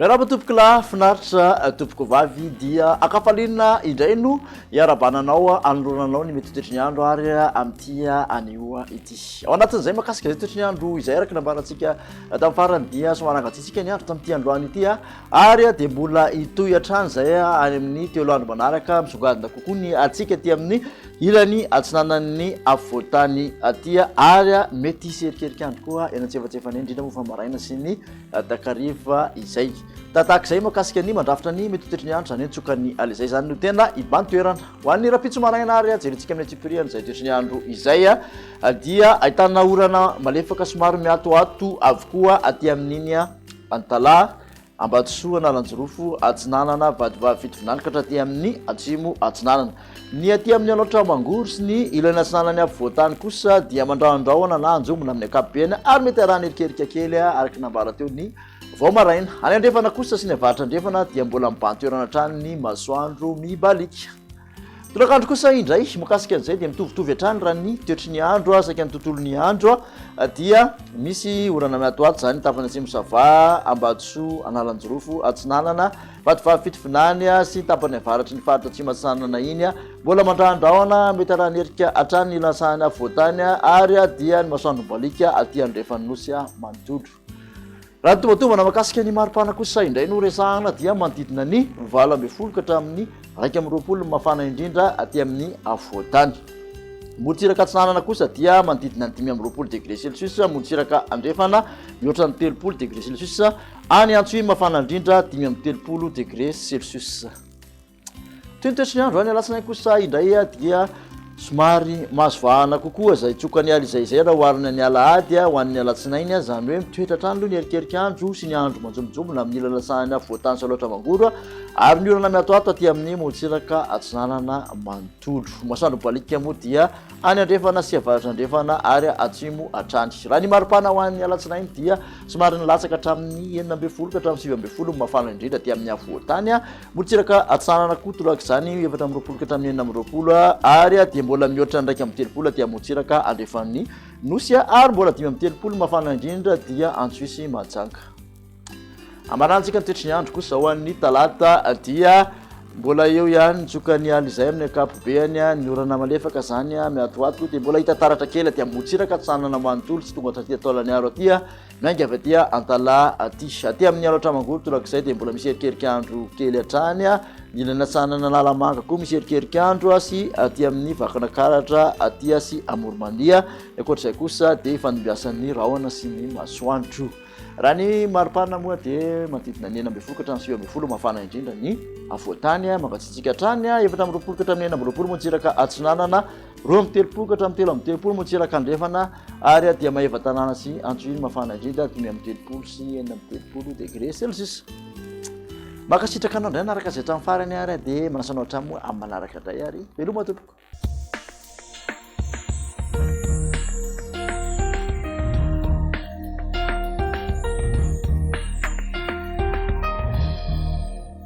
Raha tompoko lahy finaritra tompoko vavy dia akafaliana indray no iarabananao anoronanao ny mety toetry ny andro ary amin'ity anioa ity. Ao anatin'izay makasika izay toetry ny andro izay araka nambarantsika tamin'ny farany dia somary angatsiatsika ny andro tamin'ity androany ity ary dia mbola itoy hatrany izay any amin'ny telo andro manaraka misongadina kokoa ny atsika ty amin'ny ilany atsinanan'ny afovoantany aty ary mety hisy erikerika andro koa eny antsefatsefany indrindra moa fa maraina sy ny takariva izay. Tataka izay makasika ny mandrafitra ny mety toetry ny andro zany tsokany alizay zany no tena ibantoerana ho an'ny rapitso maraina ary jerentsika amin'ny atsipiriana izay toetry ny andro izay dia ahitana orana malefaka somary miatoato avokoa aty amin'iny Antala, Ambatsoa, Analanjorofo, Atsinanana, Vadivavy, Fitovinany ka hatraty amin'ny Atsimo, Atsinanana. Ny aty amin'ny Alaotra Mangoro sy ny ilany Atsinanany afovoantany kosa dia mandraondraona na anjomona amin'ny ankapobeny ary mety arahana erikerika kely araka nambara teo ny vao maraina. Any andrefana kosa sy ny avaratra andrefana dia mbola mibantoerana hatrany ny masoandro mibalika. Torakandro kosa indray makasika an'izay dia mitovitovy hatrany raha ny toetry ny andro saika ny tontolon'ny andro dia misy orana miatoato zany tapany atsimo sava, Ambatsoa, Analanjorofo, Atsinanana, Vadivavy, Fitovinany sy tapany avaratry ny faritra atsimo Atsinanana iny mbola mandrandraona mety arahana erika hatrany ny lasahany afovoantany ary dia ny masoandro mibalika aty andrefany nosy manontolo. Raha tombatombana makasika ny maripana kosa indray no resahana dia manodidina ny 20 ka hatramin'ny 20 mafana indrindra aty amin'ny afovoantany. Morotsiraka Atsinanana kosa dia manodidina ny 20 degré Celsius, morotsiraka andrefana mihoatra ny 30 degré Celsius, any Antsohimy mafana indrindra 30 degré Celsius. Toy ny toetry ny andro any alatsinainy kosa indray dia somary mahazo kokoa izay tsokany alizay raha oharina ny alahady ho an'ny alatsinainy zany hoe mitoetra hatrany aloha ny erikerika andro sy ny andro manjomonjomona amin'ny ilalasahany afovoantany sy Alaotra Mangoro ary ny orana miatoato aty amin'ny morotsiraka Atsinanana manontolo. Masoandro mibalika moa dia any andrefana sy avaratra andrefana ary atsimo hatrany. Raha ny maripana ho an'ny alatsinainy dia somary nilatsaka hatramin'ny 19 ka hatramin'ny 20 mafana indrindra aty amin'ny afovoantany. Morotsiraka Atsinanana koa tolak'izany 20 ka hatramin'ny 20 ary dia mbola mihoatra ndraiky amin'ny 30 aty morotsiraka andrefan'ny nosy ary mbola 30 mafana indrindra dia Antsohisy Mahajanga. Amarantsika ny toetry ny andro kosa ho an'ny talata dia mbola eo ihany tsokany alizay amin'ny ankapobeny ny orana malefaka zany miatoato dia mbola hita taratra kely aty morotsiraka Atsinanana manontolo sy tonga hatraty taolany aro aty miainga avy aty Antala aty amin'ny Alaotra Mangoro tolak'izay dia mbola misy erikerika andro kely hatrany ny ilany Atsinanana Lalamanga koa misy erikerika andro sy aty amin'ny Vakinakaratra aty sy Amoromandia. Ankoatr'izay kosa dia fanombiasan'ny rahona sy ny masoandro. Raha ny maripana moa dia manodidina ny 19 ka hatramin'ny 20 mafana indrindra ny afovoantany mangatsiatsika hatrany 20 ka hatramin'ny 20 morotsiraka Atsinanana, 20 ka hatramin'ny 30 morotsiraka andrefana ary dia Maheva tanàna sy Antsohimy mafana indrindra 30 sy 30 degré Celsius. Makasitraka anao indray naraka izay hatramin'ny farany ary dia manasanao hatramo amin'ny manaraka indray ary veloma tompoko.